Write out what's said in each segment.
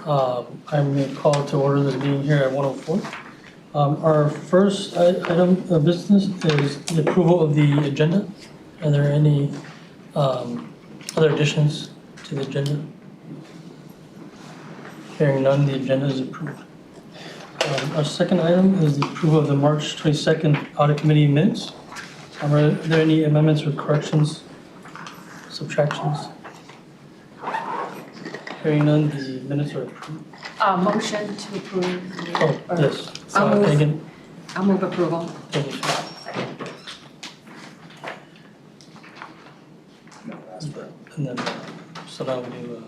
I'm called to order this meeting here at 1:04. Our first item of business is the approval of the agenda. Are there any other additions to the agenda? Hearing none, the agenda is approved. Our second item is the approval of the March 22nd Audit Committee minutes. Are there any amendments or corrections, subtractions? Hearing none, the minutes are approved. Motion to approve. Oh, yes. I'll move approval. Thank you, sir. And then, so now we do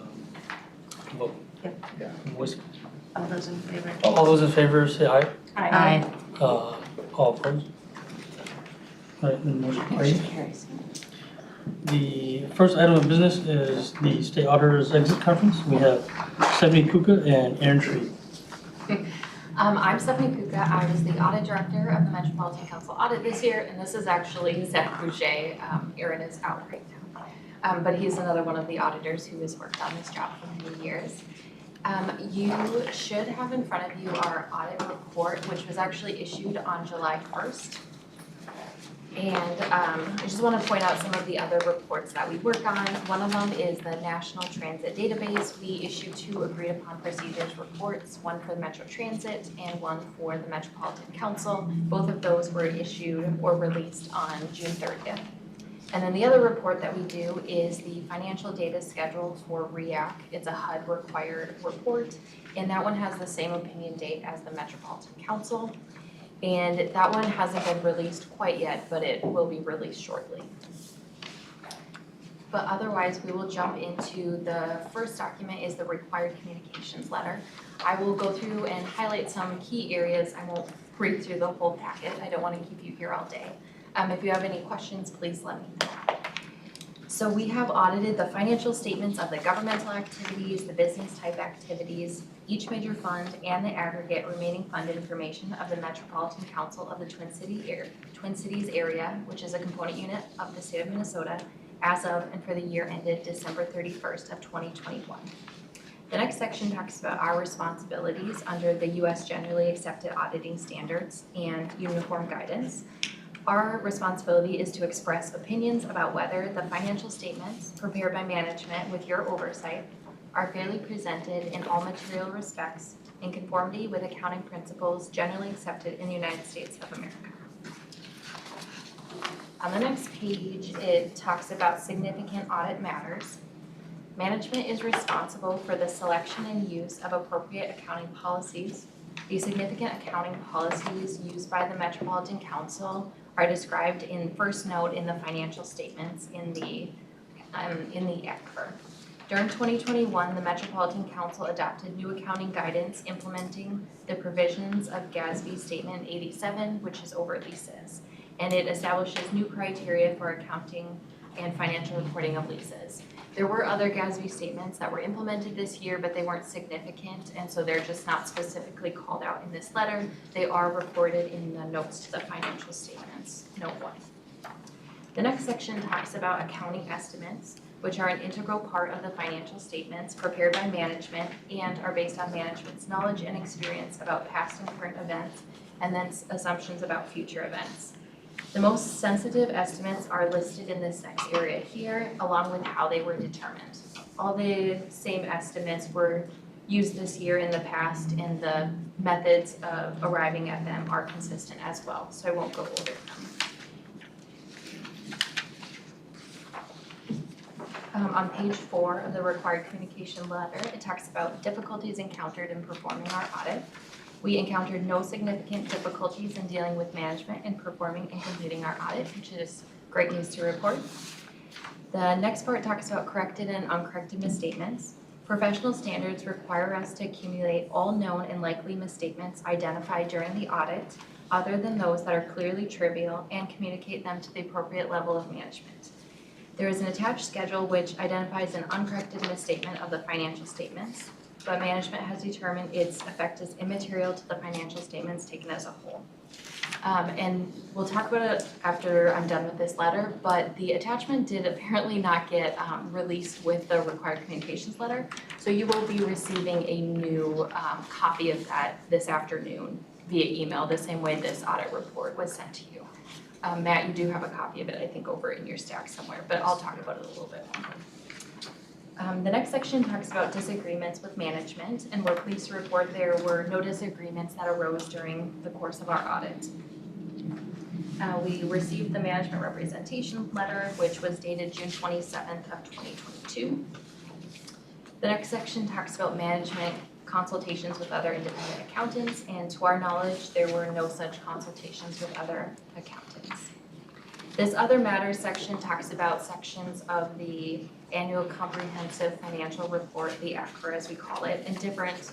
vote. Yep. Yeah. Voice. All those in favor? All those in favor say aye. Aye. All opposed? All right, then motion carries. Carries. The first item of business is the State Auditor's Exit Conference. We have Stephanie Kuka and Aaron Tree. I'm Stephanie Kuka. I was the Audit Director of the Metropolitan Council Audit this year, and this is actually Zach Boucher. Aaron is out right now. But he's another one of the auditors who has worked on this job for many years. You should have in front of you our audit report, which was actually issued on July 1st. And I just want to point out some of the other reports that we work on. One of them is the National Transit Database. We issue 2 agreed upon procedures reports, one for the Metro Transit and one for the Metropolitan Council. Both of those were issued or released on June 30th. And then the other report that we do is the financial data schedule for REAC. It's a HUD required report, and that one has the same opinion date as the Metropolitan Council. And that one hasn't been released quite yet, but it will be released shortly. But otherwise, we will jump into the first document is the required communications letter. I will go through and highlight some key areas. I won't read through the whole packet. I don't want to keep you here all day. If you have any questions, please let me know. So we have audited the financial statements of the governmental activities, the business type activities, each major fund, and the aggregate remaining fund information of the Metropolitan Council of the Twin Cities area, which is a component unit of the state of Minnesota, as of and for the year ended December 31st of 2021. The next section talks about our responsibilities under the U.S. Generally Accepted Auditing Standards and Uniform Guidance. Our responsibility is to express opinions about whether the financial statements prepared by management with your oversight are fairly presented in all material respects in conformity with accounting principles generally accepted in the United States of America. On the next page, it talks about significant audit matters. Management is responsible for the selection and use of appropriate accounting policies. The significant accounting policies used by the Metropolitan Council are described in first note in the financial statements in the ACFR. During 2021, the Metropolitan Council adopted new accounting guidance implementing the provisions of GASB Statement 87, which is over leases, and it establishes new criteria for accounting and financial reporting of leases. There were other GASB statements that were implemented this year, but they weren't significant, and so they're just not specifically called out in this letter. They are reported in the notes to the financial statements, note 1. The next section talks about accounting estimates, which are an integral part of the financial statements prepared by management and are based on management's knowledge and experience about past and current events, and then assumptions about future events. The most sensitive estimates are listed in this next area here, along with how they were determined. All the same estimates were used this year in the past, and the methods of arriving at them are consistent as well, so I won't go over them. On page 4 of the required communication letter, it talks about difficulties encountered in performing our audit. We encountered no significant difficulties in dealing with management in performing and completing our audit, which is great news to report. The next part talks about corrected and uncorrected misstatements. Professional standards require us to accumulate all known and likely misstatements identified during the audit, other than those that are clearly trivial, and communicate them to the appropriate level of management. There is an attached schedule which identifies an uncorrected misstatement of the financial statements, but management has determined its effect is immaterial to the financial statements taken as a whole. And we'll talk about it after I'm done with this letter, but the attachment did apparently not get released with the required communications letter. So you will be receiving a new copy of that this afternoon via email, the same way this audit report was sent to you. Matt, you do have a copy of it, I think, over in your stack somewhere, but I'll talk about it a little bit more. The next section talks about disagreements with management, and we're pleased to report there were no disagreements that arose during the course of our audit. We received the management representation letter, which was dated June 27th of 2022. The next section talks about management consultations with other independent accountants, and to our knowledge, there were no such consultations with other accountants. This other matters section talks about sections of the annual comprehensive financial report, the ACRA as we call it, and different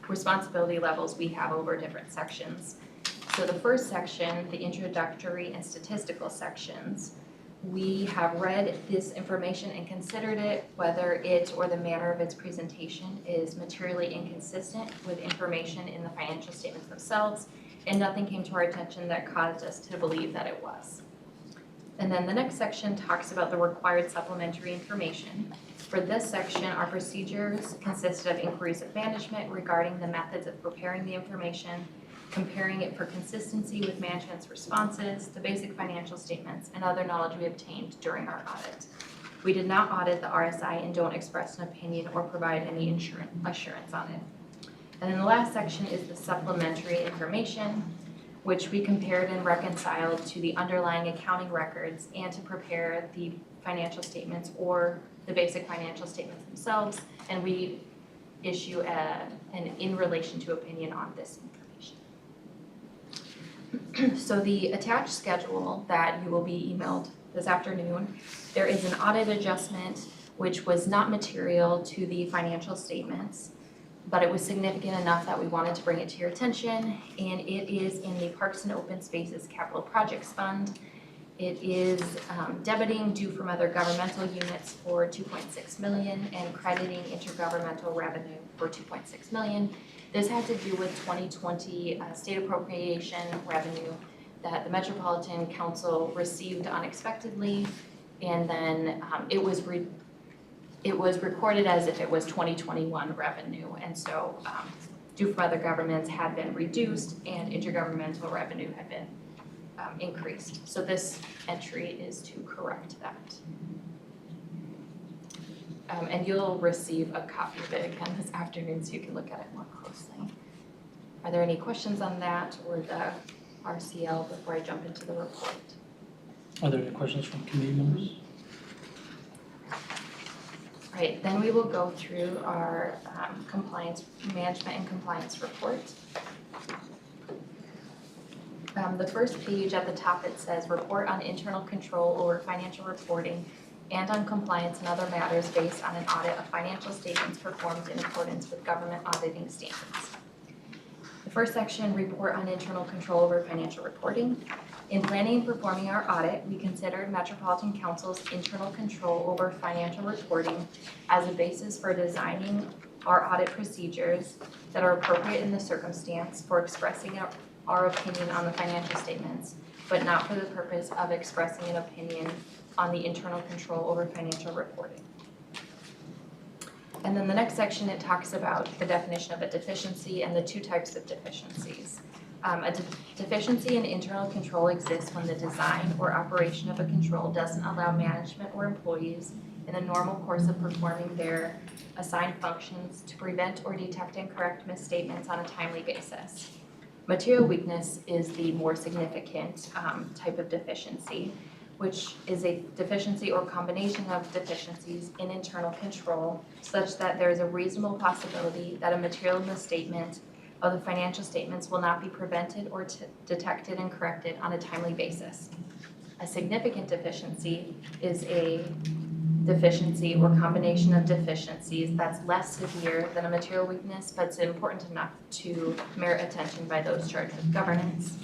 responsibility levels we have over different sections. So the first section, the introductory and statistical sections, we have read this information and considered it, whether it or the manner of its presentation is materially inconsistent with information in the financial statements themselves, and nothing came to our attention that caused us to believe that it was. And then the next section talks about the required supplementary information. For this section, our procedures consisted of inquiries of management regarding the methods of preparing the information, comparing it for consistency with management's responses, the basic financial statements, and other knowledge we obtained during our audit. We did not audit the RSI and don't express an opinion or provide any assurance on it. And then the last section is the supplementary information, which we compared and reconciled to the underlying accounting records and to prepare the financial statements or the basic financial statements themselves, and we issue an in relation to opinion on this information. So the attached schedule that you will be emailed this afternoon, there is an audit adjustment which was not material to the financial statements, but it was significant enough that we wanted to bring it to your attention, and it is in the Parks and Open Spaces Capital Projects Fund. It is debiting due from other governmental units for $2.6 million and crediting intergovernmental revenue for $2.6 million. This had to do with 2020 state appropriation revenue that the Metropolitan Council received unexpectedly, and then it was recorded as if it was 2021 revenue, and so due from other governments had been reduced and intergovernmental revenue had been increased. So this entry is to correct that. And you'll receive a copy of it again this afternoon so you can look at it more closely. Are there any questions on that or the RCL before I jump into the report? Are there any questions from committee members? Right, then we will go through our compliance, management and compliance report. The first page at the top, it says report on internal control over financial reporting and on compliance and other matters based on an audit of financial statements performed in accordance with government auditing standards. The first section, report on internal control over financial reporting. In planning and performing our audit, we considered Metropolitan Council's internal control over financial reporting as a basis for designing our audit procedures that are appropriate in the circumstance for expressing our opinion on the financial statements, but not for the purpose of expressing an opinion on the internal control over financial reporting. And then the next section, it talks about the definition of a deficiency and the two types of deficiencies. A deficiency in internal control exists when the design or operation of a control doesn't allow management or employees in the normal course of performing their assigned functions to prevent or detect and correct misstatements on a timely basis. Material weakness is the more significant type of deficiency, which is a deficiency or combination of deficiencies in internal control such that there is a reasonable possibility that a material misstatement of the financial statements will not be prevented or detected and corrected on a timely basis. A significant deficiency is a deficiency or combination of deficiencies that's less severe than a material weakness, but it's important enough to merit attention by those charged with governance.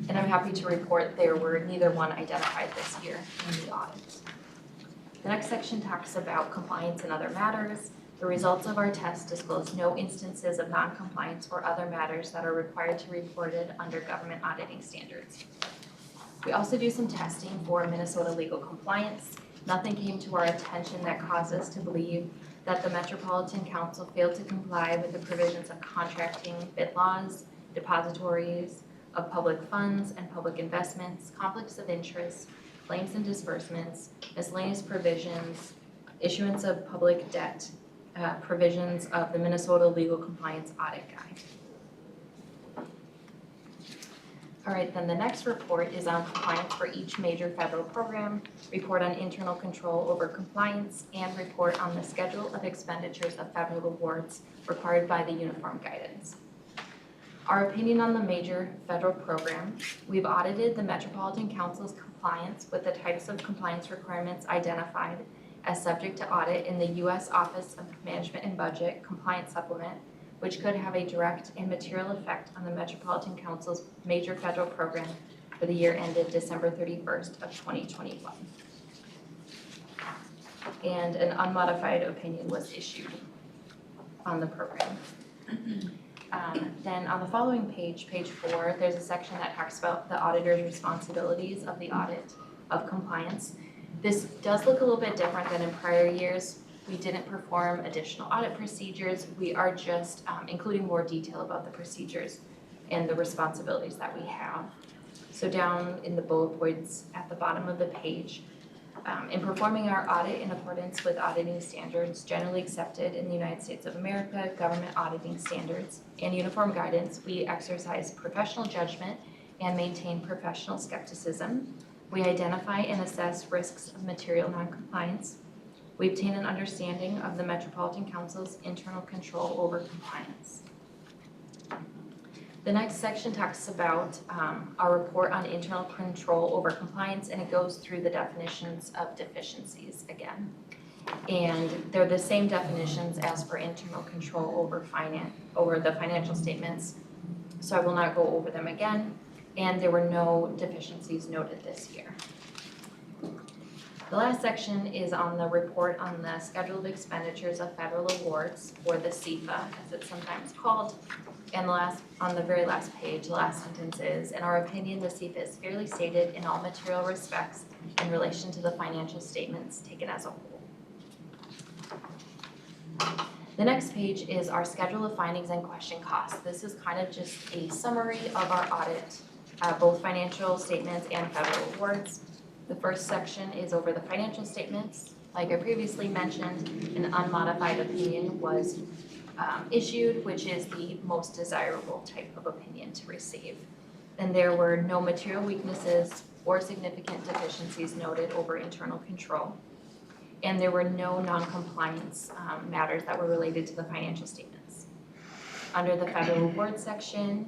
And I'm happy to report there were neither one identified this year in the audit. The next section talks about compliance and other matters. The results of our test disclose no instances of non-compliance or other matters that are required to be reported under government auditing standards. We also do some testing for Minnesota legal compliance. Nothing came to our attention that caused us to believe that the Metropolitan Council failed to comply with the provisions of contracting, bid laws, depositories of public funds and public investments, conflicts of interest, claims and disbursements, miscellaneous provisions, issuance of public debt, provisions of the Minnesota Legal Compliance Audit Guide. All right, then the next report is on compliance for each major federal program, report on internal control over compliance, and report on the schedule of expenditures of federal awards required by the uniform guidance. Our opinion on the major federal program, we've audited the Metropolitan Council's compliance with the types of compliance requirements identified as subject to audit in the U.S. Office of Management and Budget Compliance Supplement, which could have a direct and material effect on the Metropolitan Council's major federal program for the year ended December 31st of 2021. And an unmodified opinion was issued on the program. Then on the following page, page 4, there's a section that talks about the auditor's responsibilities of the audit of compliance. This does look a little bit different than in prior years. We didn't perform additional audit procedures. We are just including more detail about the procedures and the responsibilities that we have. So down in the bullet points at the bottom of the page, in performing our audit in accordance with auditing standards generally accepted in the United States of America, government auditing standards, and uniform guidance, we exercise professional judgment and maintain professional skepticism. We identify and assess risks of material noncompliance. We obtain an understanding of the Metropolitan Council's internal control over compliance. The next section talks about our report on internal control over compliance, and it goes through the definitions of deficiencies again. And they're the same definitions as for internal control over the financial statements, so I will not go over them again. And there were no deficiencies noted this year. The last section is on the report on the schedule of expenditures of federal awards, or the CFA, as it's sometimes called. And on the very last page, the last sentence is, in our opinion, the CFA is fairly stated in all material respects in relation to the financial statements taken as a whole. The next page is our schedule of findings and question costs. This is kind of just a summary of our audit, both financial statements and federal awards. The first section is over the financial statements. Like I previously mentioned, an unmodified opinion was issued, which is the most desirable type of opinion to receive. And there were no material weaknesses or significant deficiencies noted over internal control. And there were no non-compliance matters that were related to the financial statements. Under the federal award section,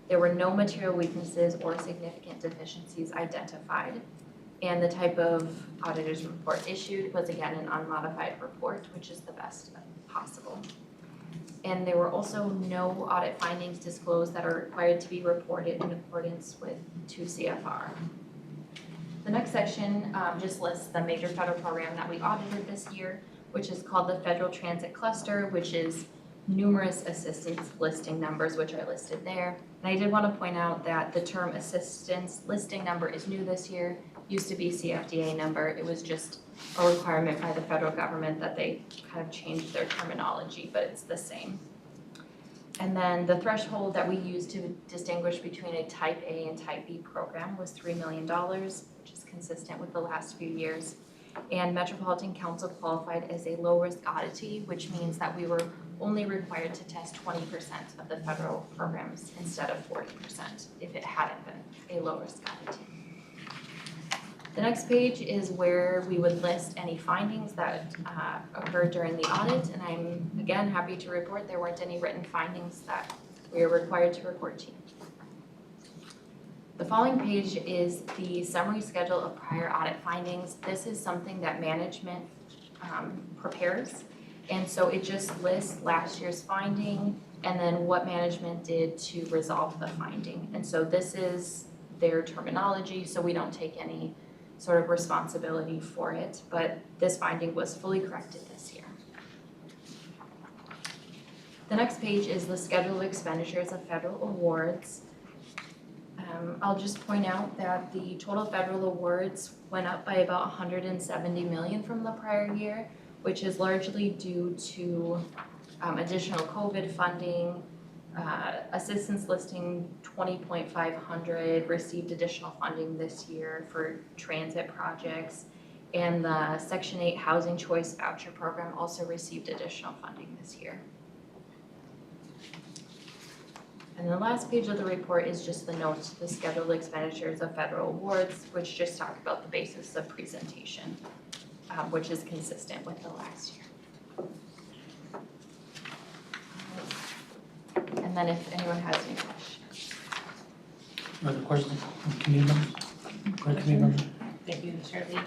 there were no material weaknesses or significant deficiencies identified. And the type of auditor's report issued was again an unmodified report, which is the best possible. And there were also no audit findings disclosed that are required to be reported in accordance with 2 CFR. The next section just lists the major federal program that we audited this year, which is called the Federal Transit Cluster, which is numerous assistance listing numbers, which are listed there. And I did want to point out that the term assistance listing number is new this year. Used to be CFDA number. It was just a requirement by the federal government that they kind of changed their terminology, but it's the same. And then the threshold that we used to distinguish between a Type A and Type B program was $3 million, which is consistent with the last few years. And Metropolitan Council qualified as a low-risk auditee, which means that we were only required to test 20% of the federal programs instead of 40% if it hadn't been a low-risk auditee. The next page is where we would list any findings that occurred during the audit, and I'm again happy to report there weren't any written findings that we are required to report to you. The following page is the summary schedule of prior audit findings. This is something that management prepares, and so it just lists last year's finding and then what management did to resolve the finding. And so this is their terminology, so we don't take any sort of responsibility for it, but this finding was fully corrected this year. The next page is the schedule of expenditures of federal awards. I'll just point out that the total federal awards went up by about 170 million from the prior year, which is largely due to additional COVID funding, assistance listing 20.500 received additional funding this year for transit projects, and the Section 8 Housing Choice Voucher Program also received additional funding this year. And the last page of the report is just the notes to the scheduled expenditures of federal awards, which just talk about the basis of presentation, which is consistent with the last year. And then if anyone has any questions. Other questions from committee members? Committee members? Thank you, Chair Lee.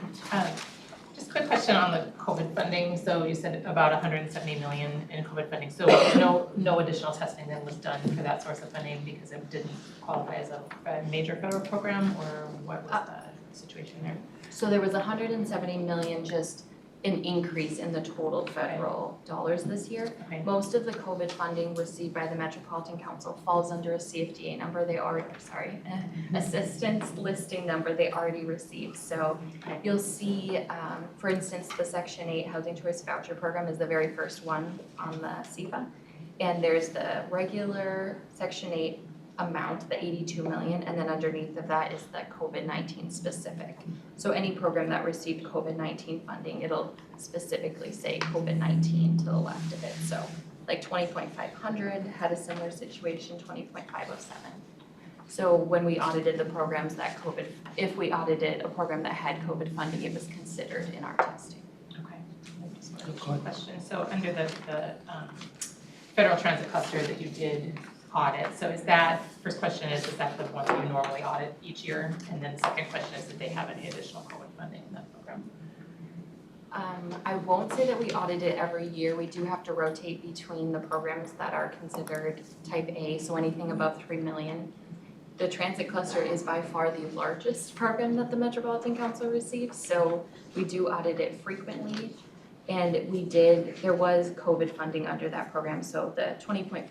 Just a quick question on the COVID funding. So you said about 170 million in COVID funding. So no additional testing then was done for that source of funding because it didn't qualify as a major federal program, or what was the situation there? So there was 170 million just an increase in the total federal dollars this year. Okay. Most of the COVID funding received by the Metropolitan Council falls under a CFDA number assistance listing number they already received. So you'll see, for instance, the Section 8 Housing Choice Voucher Program is the very first one on the CFA. And there's the regular Section 8 amount, the 82 million, and then underneath of that is the COVID-19 specific. So any program that received COVID-19 funding, it'll specifically say COVID-19 to the left of it. So like 20.500 had a similar situation, 20.507. So when we audited the programs that if we audited a program that had COVID funding, it was considered in our testing. Okay. Just one question. So under the federal transit cluster that you did audit, so is that, first question is that the one that you normally audit each year? And then the second question is, did they have any additional COVID funding in that program? I won't say that we audit it every year. We do have to rotate between the programs that are considered type A, so anything above 3 million. The transit cluster is by far the largest program that the Metropolitan Council receives, so we do audit it frequently. And there was COVID funding under that program, so the 20.500,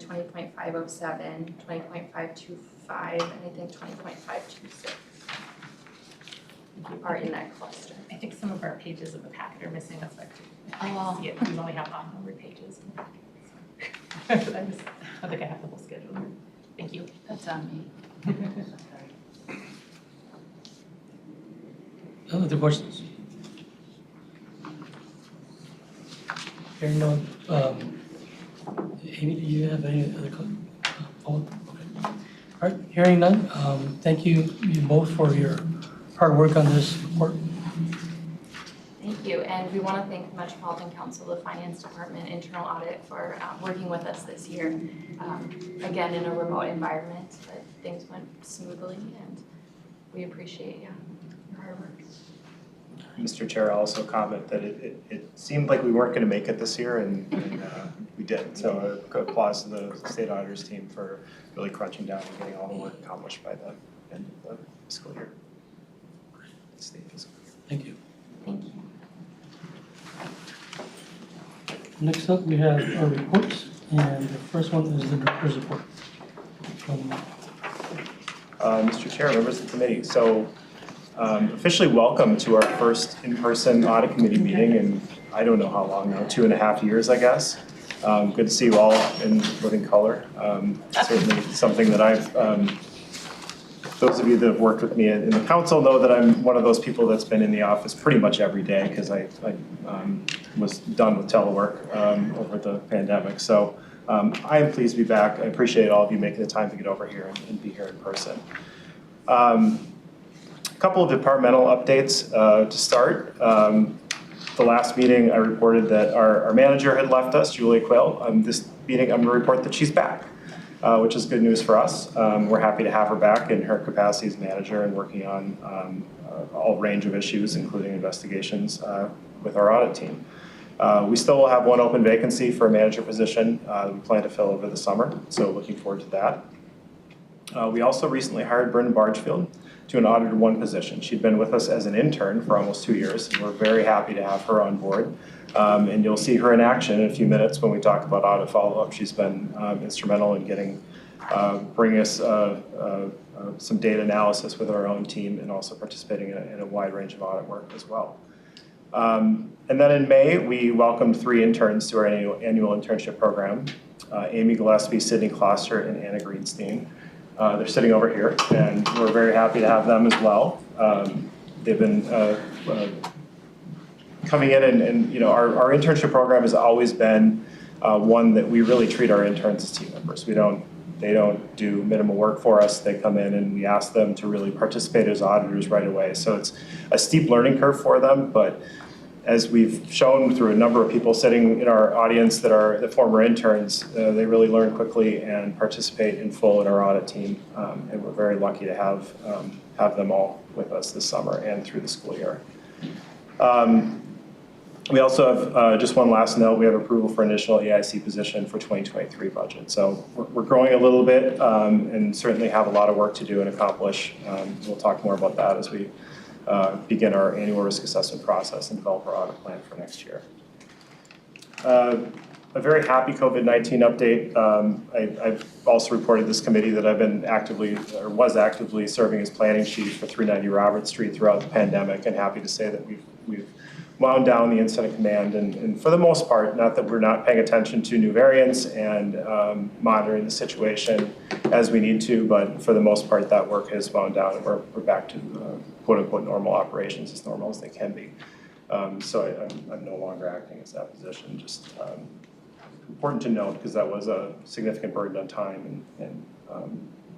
20.507, 20.525, and I think 20.526 are in that cluster. I think some of our pages of the packet are missing. That's why Oh. I see it. We only have odd-numbered pages. I think I have the whole schedule here. Thank you. That's on me. Other questions? Hearing none, Amy, do you have any other follow-up? Okay. All right, hearing none, thank you both for your hard work on this report. Thank you, and we want to thank the Metropolitan Council, the Finance Department, Internal Audit for working with us this year. Again, in a remote environment, but things went smoothly, and we appreciate your hard work. Mr. Chair, I'll also comment that it seemed like we weren't going to make it this year, and we did. So applause to the state auditors team for really crunching down and getting all the work accomplished by the end of the fiscal year. State fiscal year. Thank you. Thank you. Next up, we have our reports, and the first one is the director's report. Mr. Chair, members of the committee, so officially welcome to our first in-person audit committee meeting in I don't know how long now, 2.5 years, I guess. Good to see you all in living color. Certainly something that those of you that have worked with me in the council know that I'm one of those people that's been in the office pretty much every day because I was done with telework over the pandemic. So I am pleased to be back. I appreciate all of you making the time to get over here and be here in person. A couple of departmental updates to start. The last meeting I reported that our manager had left us, Julie Quayle. This meeting I'm going to report that she's back, which is good news for us. We're happy to have her back in her capacity as manager and working on all range of issues, including investigations with our audit team. We still will have one open vacancy for a manager position we plan to fill over the summer, so looking forward to that. We also recently hired Brynna Bargfield to an Auditor 1 position. She'd been with us as an intern for almost 2 years, and we're very happy to have her on board. And you'll see her in action in a few minutes when we talk about Audit Follow Up. She's been instrumental in bringing us some data analysis with our own team and also participating in a wide range of audit work as well. And then in May, we welcomed 3 interns to our annual internship program. Amy Gillespie, Sydney Kloster, and Anna Greenstein. They're sitting over here, and we're very happy to have them as well. They've been coming in, and you know, our internship program has always been one that we really treat our interns as team members. They don't do minimal work for us. They come in and we ask them to really participate as auditors right away. So it's a steep learning curve for them, but as we've shown through a number of people sitting in our audience that are the former interns, they really learn quickly and participate in full in our audit team. And we're very lucky to have them all with us this summer and through the school year. We also have, just one last note, we have approval for initial EIC position for 2023 budget. So we're growing a little bit and certainly have a lot of work to do and accomplish. We'll talk more about that as we begin our annual risk assessment process and develop our audit plan for next year. A very happy COVID-19 update. I've also reported this committee that I've been was actively serving as planning chief for 390 Robert Street throughout the pandemic, and happy to say that we've wound down the incident command, and for the most part, not that we're not paying attention to new variants and monitoring the situation as we need to, but for the most part, that work has wound down and we're back to quote-unquote normal operations, as normal as they can be. So I'm no longer acting as that position. Just important to note, because that was a significant burden on time and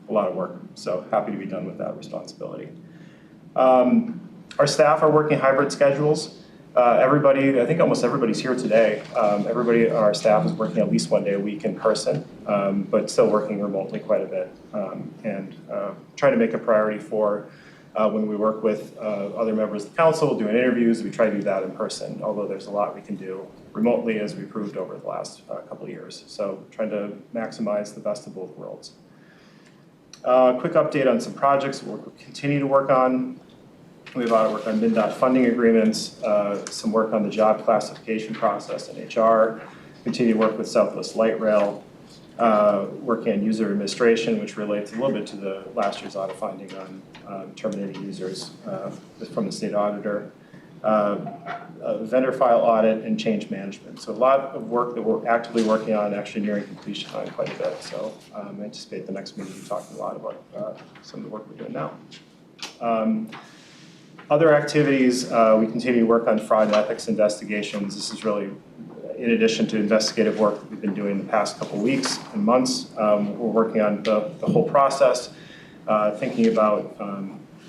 a lot of work. So happy to be done with that responsibility. Our staff are working hybrid schedules. Everybody, I think almost everybody's here today. Everybody on our staff is working at least one day a week in person, but still working remotely quite a bit. And trying to make a priority for when we work with other members of the council, doing interviews, we try to do that in person, although there's a lot we can do remotely, as we proved over the last couple of years. So trying to maximize the best of both worlds. Quick update on some projects we'll continue to work on. We have a lot of work on MnDOT funding agreements, some work on the job classification process in HR, continue to work with Southwest Light Rail, working on user administration, which relates a little bit to the last year's audit finding on terminating users from the state auditor, vendor file audit, and change management. So a lot of work that we're actively working on, actually nearing completion on quite a bit. So I anticipate the next meeting talking a lot about some of the work we're doing now. Other activities, we continue to work on fraud and ethics investigations. This is really in addition to investigative work that we've been doing the past couple weeks and months. We're working on the whole process, thinking about,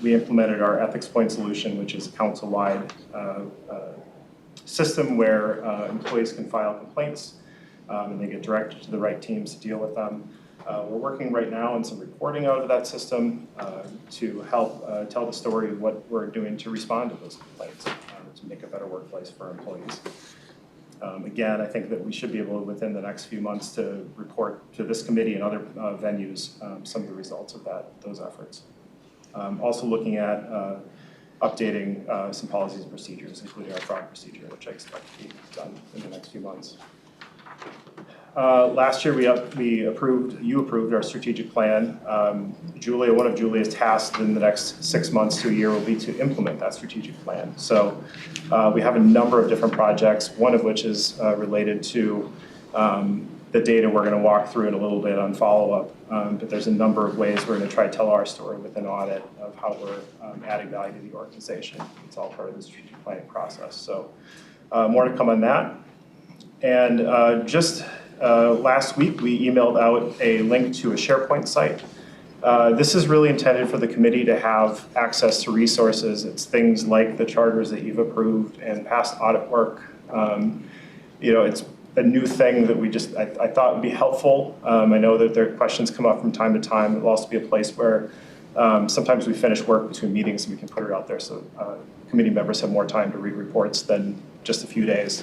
we implemented our ethics point solution, which is a council-wide system where employees can file complaints and they get directed to the right teams to deal with them. We're working right now on some reporting out of that system to help tell the story of what we're doing to respond to those complaints, to make a better workplace for our employees. Again, I think that we should be able, within the next few months, to report to this committee and other venues some of the results of those efforts. Also looking at updating some policies and procedures, including our fraud procedure, which I expect to be done in the next few months. Last year you approved our strategic plan. Julia, one of Julia's tasks in the next 6 months to a year will be to implement that strategic plan. So we have a number of different projects, one of which is related to the data we're going to walk through in a little bit on follow-up. But there's a number of ways we're going to try to tell our story within audit of how we're adding value to the organization. It's all part of the strategic planning process. So more to come on that. And last week, we emailed out a link to a SharePoint site. This is really intended for the committee to have access to resources. It's things like the charters that you've approved and past audit work. It's a new thing that I thought would be helpful. I know that there are questions come up from time to time. It'll also be a place where sometimes we finish work between meetings and we can put it out there so committee members have more time to read reports than just a few days.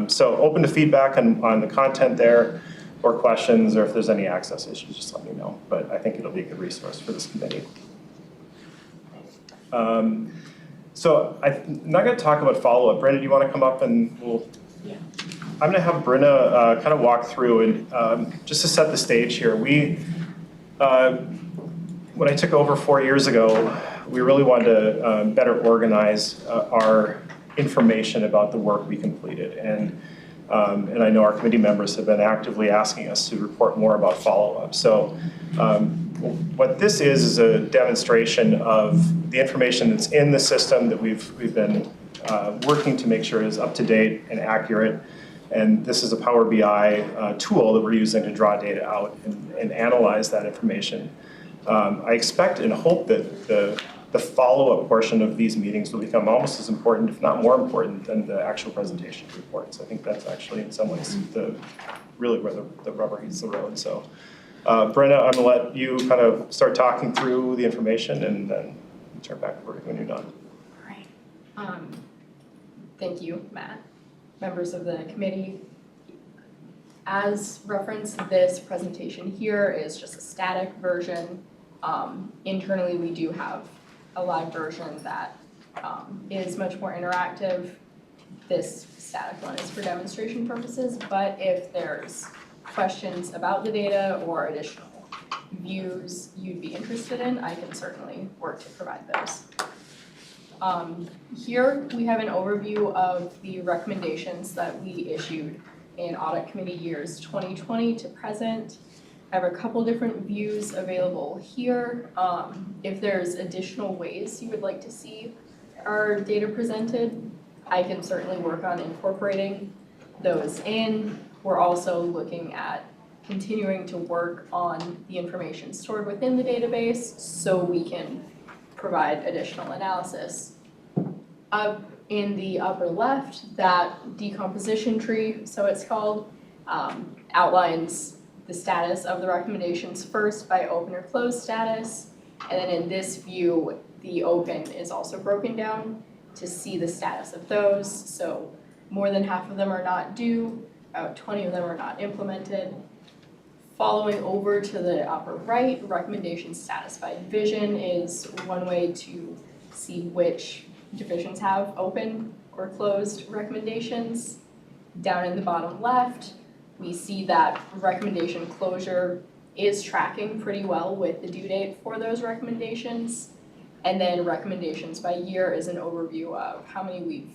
So open to feedback on the content there, or questions, or if there's any access issues, just let me know. But I think it'll be a good resource for this committee. So I'm not going to talk about follow-up. Brynna, do you want to come up and we'll I'm gonna have Brynna kind of walk through and just to set the stage here. When I took over 4 years ago, we really wanted to better organize our information about the work we completed. And I know our committee members have been actively asking us to report more about follow-up. So what this is a demonstration of the information that's in the system that we've been working to make sure is up to date and accurate. And this is a Power BI tool that we're using to draw data out and analyze that information. I expect and hope that the follow-up portion of these meetings will become almost as important, if not more important, than the actual presentation reports. I think that's actually in some ways really where the rubber hits the road. So Brynna, I'm gonna let you kind of start talking through the information and then turn back over when you're done. All right. Thank you, Matt. Members of the committee. As referenced, this presentation here is just a static version. Internally, we do have a live version that is much more interactive. This static one is for demonstration purposes, but if there's questions about the data or additional views you'd be interested in, I can certainly work to provide those. Here we have an overview of the recommendations that we issued in Audit Committee years 2020 to present. I have a couple different views available here. If there's additional ways you would like to see our data presented, I can certainly work on incorporating those in. We're also looking at continuing to work on the information stored within the database so we can provide additional analysis. Up in the upper left, that decomposition tree, so it's called, outlines the status of the recommendations first by open or closed status. And then in this view, the open is also broken down to see the status of those. So more than half of them are not due, about 20 of them are not implemented. Following over to the upper right, recommendation status by division is one way to see which divisions have open or closed recommendations. Down in the bottom left, we see that recommendation closure is tracking pretty well with the due date for those recommendations. And then recommendations by year is an overview of how many we've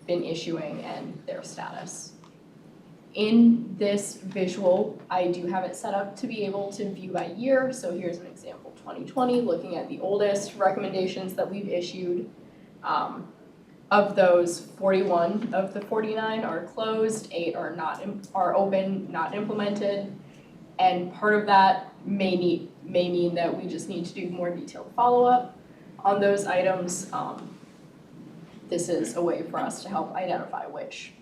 been issuing and their status. In this visual, I do have it set up to be able to view by year. So here's an example, 2020, looking at the oldest recommendations that we've issued. Of those, 41 of the 49 are closed, 8 are open, not implemented. And part of that may mean that we just need to do more detailed follow-up on those items. This is a way for us to help identify which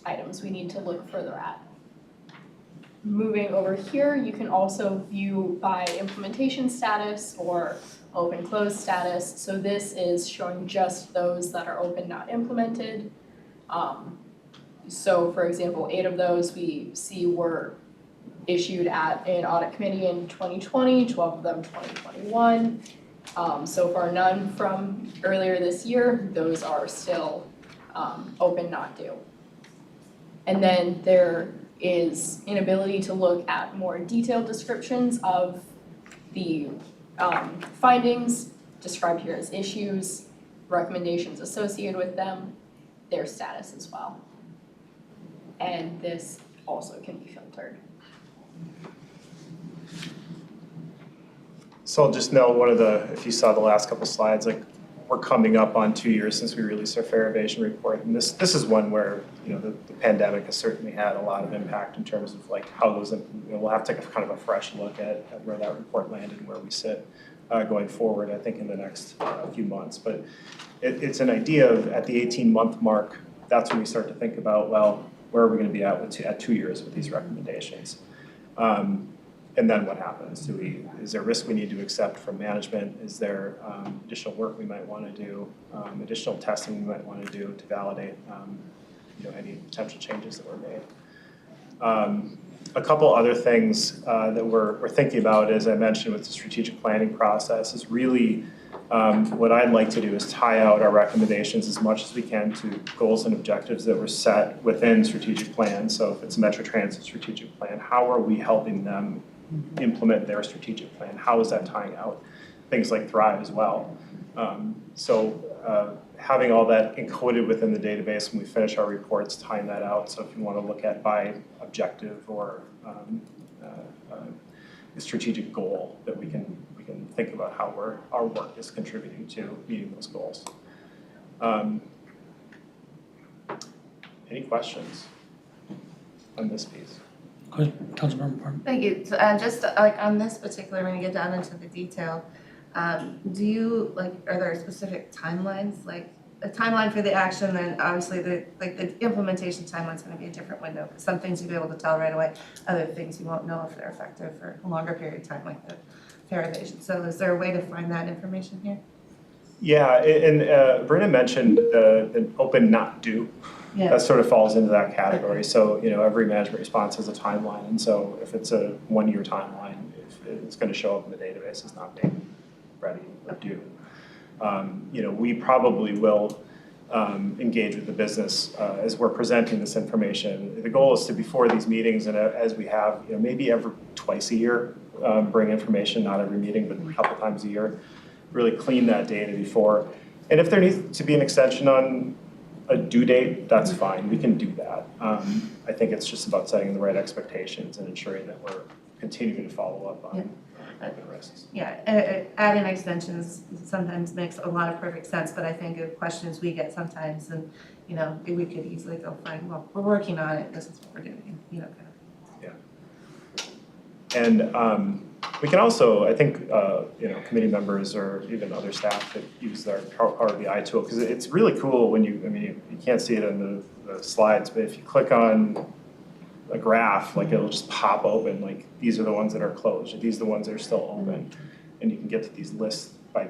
items we need to look further at. Moving over here, you can also view by implementation status or open closed status. So this is showing just those that are open, not implemented. So for example, 8 of those we see were issued at an audit committee in 2020, 12 of them 2021. So far none from earlier this year. Those are still open, not due. And then there is an ability to look at more detailed descriptions of the findings described here as issues, recommendations associated with them, their status as well. And this also can be filtered. So I'll just note if you saw the last couple slides, like we're coming up on 2 years since we released our fair evasion report. And this is one where, the pandemic has certainly had a lot of impact in terms of like how those, we'll have to take kind of a fresh look at where that report landed and where we sit going forward, I think in the next few months. But it's an idea of at the 18-month mark, that's when we start to think about, well, where are we going to be at 2 years with these recommendations? And then what happens? Is there risk we need to accept from management? Is there additional work we might want to do, additional testing we might want to do to validate any potential changes that were made? A couple other things that we're thinking about, as I mentioned with the strategic planning process, is really what I'd like to do is tie out our recommendations as much as we can to goals and objectives that were set within strategic plan. So if it's a Metro Transit strategic plan, how are we helping them implement their strategic plan? How is that tying out? Things like Thrive as well. Having all that encoded within the database when we finish our reports, tying that out. So if you want to look at by objective or a strategic goal, that we can think about how our work is contributing to meeting those goals. Any questions on this piece? Councilmember Park. Thank you. So, just like on this particular, when you get down into the detail, do you are there specific timelines, like a timeline for the action? Then obviously the implementation timeline's going to be a different window. Because some things you'll be able to tell right away, other things you won't know if they're effective for a longer period of time, like the fair evasion. So is there a way to find that information here? Yeah, and Brynna mentioned the open not due. Yeah. That sort of falls into that category. So, every management response has a timeline. And so if it's a 1-year timeline, it's going to show up in the database as not being ready or due. We probably will engage with the business as we're presenting this information. The goal is to, before these meetings and as we have, maybe twice a year, bring information, not every meeting, but a couple times a year, really clean that data before. And if there needs to be an extension on a due date, that's fine, we can do that. I think it's just about setting the right expectations and ensuring that we're continuing to follow up on the risks. Yeah, adding extensions sometimes makes a lot of perfect sense, but I think of questions we get sometimes, and we could easily go find, well, we're working on it, this is what we're doing, kind of. Yeah. And we can also, I think, committee members or even other staff that use our Power BI tool, because it's really cool when you can't see it in the slides, but if you click on a graph, it'll just pop open, these are the ones that are closed, or these are the ones that are still open, and you can get to these lists by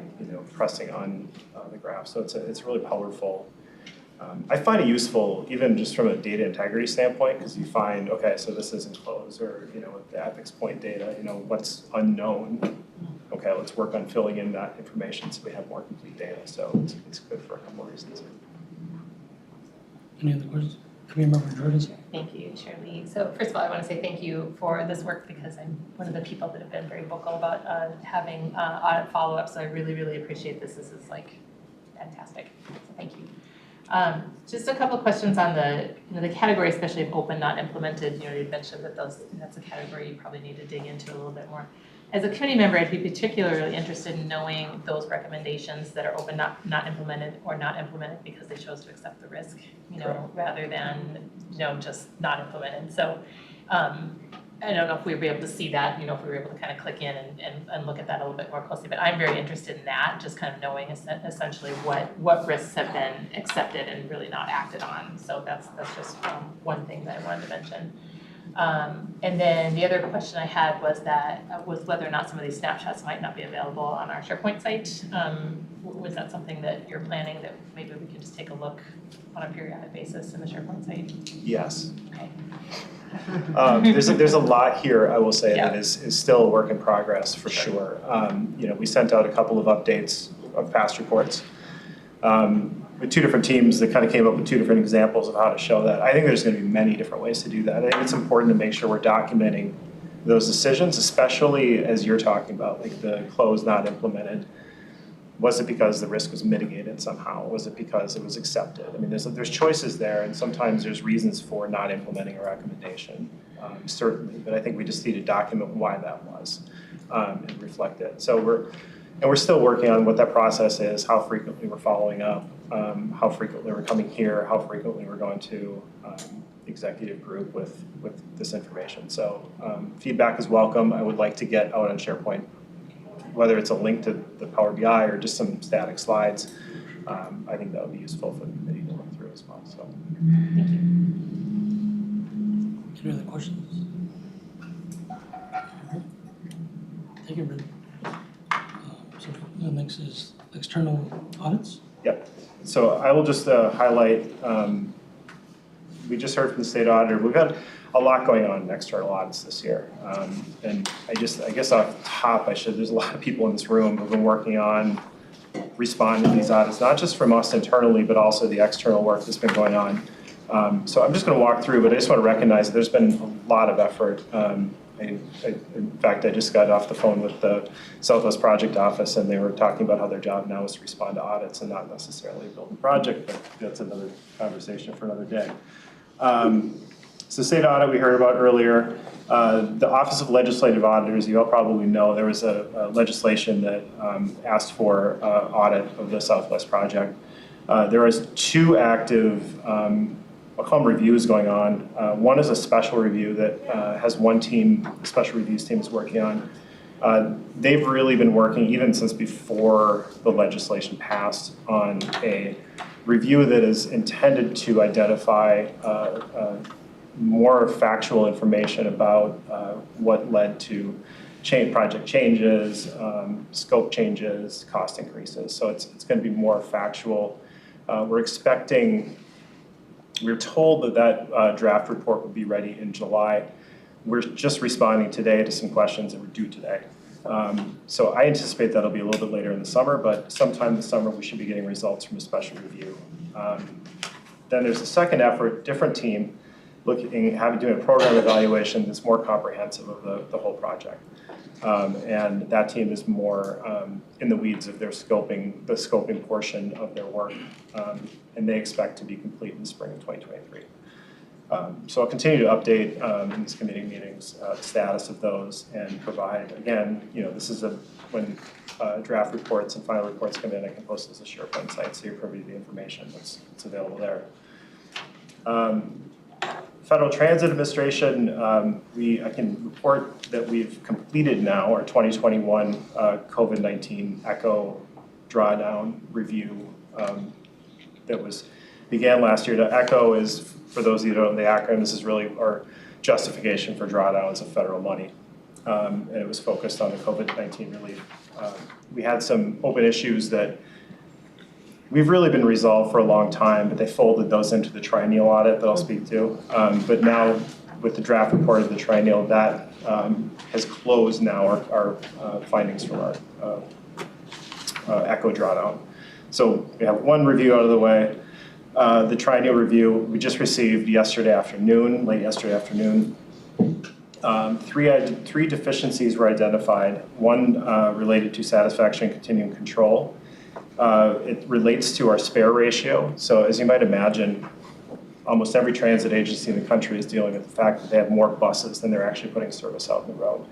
pressing on the graph. So it's really powerful. I find it useful even just from a data integrity standpoint, because you find, okay, so this isn't closed, or with the Apex point data, what's unknown. Okay, let's work on filling in that information so we have more complete data. So it's good for a couple of reasons. Any other questions? Committee Member Jordan. Thank you, Chair Lee. So first of all, I want to say thank you for this work, because I'm one of the people that have been very vocal about having audit follow-up. So I really, really appreciate this. This is fantastic. So thank you. Just a couple of questions on the category, especially of open, not implemented. You mentioned that that's a category you probably need to dig into a little bit more. As a committee member, I'd be particularly interested in knowing those recommendations that are open, not implemented, or not implemented because they chose to accept the risk, rather than, just not implemented. So I don't know if we'd be able to see that, if we were able to kind of click in and look at that a little bit more closely, but I'm very interested in that, just kind of knowing essentially what risks have been accepted and really not acted on. So that's just one thing that I wanted to mention. And then the other question I had was whether or not some of these snapshots might not be available on our SharePoint site. Was that something that you're planning, that maybe we could just take a look on a periodic basis in the SharePoint site? Yes. Okay. There's a lot here, I will say, Yeah. that is still a work in progress for sure. We sent out a couple of updates of past reports with 2 different teams that kind of came up with 2 different examples of how to show that. I think there's going to be many different ways to do that. I think it's important to make sure we're documenting those decisions, especially as you're talking about, the close not implemented. Was it because the risk was mitigated somehow? Was it because it was accepted? I mean, there's choices there, and sometimes there's reasons for not implementing a recommendation, certainly. But I think we just need to document why that was and reflect it. So we're still working on what that process is, how frequently we're following up, how frequently we're coming here, how frequently we're going to executive group with this information. So feedback is welcome. I would like to get out on SharePoint, whether it's a link to the Power BI or just some static slides. I think that would be useful for the committee to look through as well. So, Thank you. Any other questions? Thank you, Brynna. So the next is external audits. yep. So I will just highlight we just heard from the state auditor, we've got a lot going on in external audits this year. And I guess off the top, there's a lot of people in this room who've been working on responding to these audits, not just from us internally, but also the external work that's been going on. So I'm just going to walk through, but I just want to recognize that there's been a lot of effort. In fact, I just got off the phone with the Southwest Project Office, and they were talking about how their job now is to respond to audits and not necessarily build a project, but that's another conversation for another day. So state audit we heard about earlier. The Office of Legislative Auditors, you all probably know, there was a legislation that asked for audit of the Southwest Project. There was 2 active I'll call them reviews going on. One is a special review that has one team, the special reviews team is working on. They've really been working, even since before the legislation passed, on a review that is intended to identify more factual information about what led to project changes, scope changes, cost increases. So it's going to be more factual. We're told that draft report will be ready in July. We're just responding today to some questions that were due today. So I anticipate that'll be a little bit later in the summer, but sometime this summer we should be getting results from a special review. Then there's a second effort, different team, doing a program evaluation that's more comprehensive of the whole project. And that team is more in the weeds of their scoping, the scoping portion of their work, and they expect to be complete in the spring of 2023. So I'll continue to update in these committee meetings the status of those and provide, again, this is when draft reports and final reports come in, I can post this as a SharePoint site so you're privy to the information that's available there. Federal Transit Administration, I can report that we've completed now our 2021 COVID-19 ECHO drawdown review that began last year. The ECHO is, for those of you who don't know the acronym, this is really our justification for drawdowns of federal money. And it was focused on the COVID-19 relief. We had some open issues that we've really been resolved for a long time, but they folded those into the triennial audit that I'll speak to. But now, with the draft report of the triennial, that has closed now our findings from our ECHO drawdown. So we have one review out of the way. The triennial review we just received late yesterday afternoon. Three deficiencies were identified. One related to satisfaction and continuing control. It relates to our spare ratio. So as you might imagine, almost every transit agency in the country is dealing with the fact that they have more buses than they're actually putting service out on the road.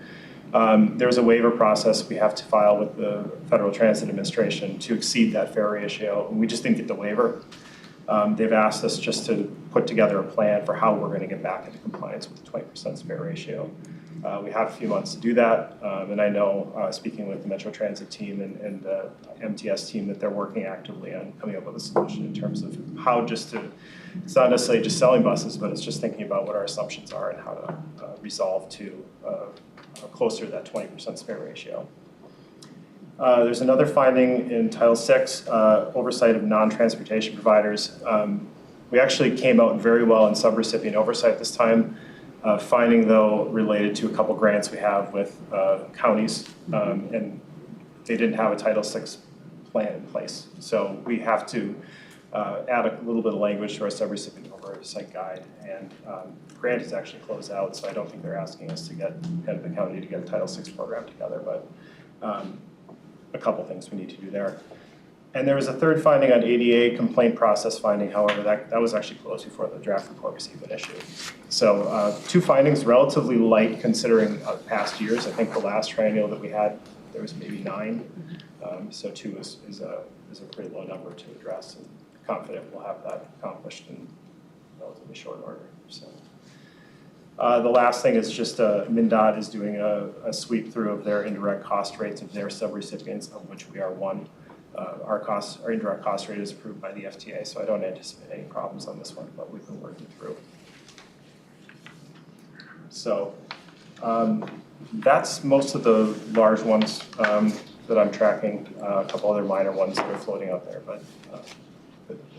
There's a waiver process we have to file with the Federal Transit Administration to exceed that fare ratio, and we just didn't get the waiver. They've asked us just to put together a plan for how we're going to get back into compliance with the 20% spare ratio. We have a few months to do that, and I know, speaking with the Metro Transit team and the MTS team, that they're working actively on coming up with a solution in terms of how it's not necessarily just selling buses, but it's just thinking about what our assumptions are and how to resolve to closer to that 20% spare ratio. There's another finding in Title VI, oversight of non-transportation providers. We actually came out very well in subrecipient oversight this time. Finding, though, related to a couple grants we have with counties, and they didn't have a Title VI plan in place. So we have to add a little bit of language to our subrecipient oversight guide, and the grant is actually closed out, so I don't think they're asking us to get the county to get a Title VI program together, but a couple things we need to do there. And there was a third finding on ADA complaint process finding, however, that was actually closed before the draft report received an issue. So 2 findings, relatively light considering past years. I think the last triennial that we had, there was maybe 9. So 2 is a pretty low number to address, and confident we'll have that accomplished in relatively short order. So the last thing is just MnDOT is doing a sweep through of their indirect cost rates of their subrecipients, of which we are one. Our indirect cost rate is approved by the FTA, so I don't anticipate any problems on this one, but we've been working through. So that's most of the large ones that I'm tracking. A couple other minor ones that are floating out there, but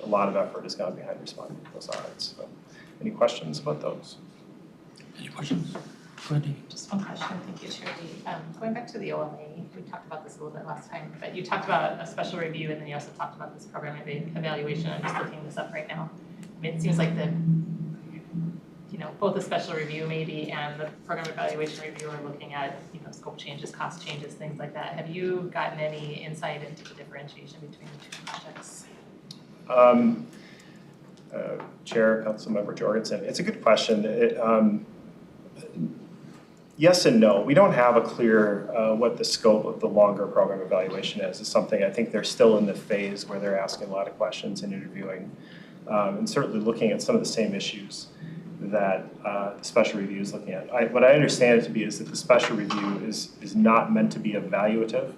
a lot of effort has gone behind responding to those audits. So Any questions about those? Any questions? Go ahead, Dean. Just one question, thank you, Shirley. Going back to the OLA, we talked about this a little bit last time, but you talked about a special review and then you also talked about this program evaluation. I'm just looking this up right now. I mean, it seems like both the special review maybe and the program evaluation review are looking at, scope changes, cost changes, things like that. Have you gotten any insight into the differentiation between the two projects? Chair, Councilmember Jorgensen, it's a good question. Yes and no. We don't have a clear what the scope of the longer program evaluation is. It's something I think they're still in the phase where they're asking a lot of questions and interviewing, and certainly looking at some of the same issues that the special review is looking at. What I understand it to be is that the special review is not meant to be evaluative.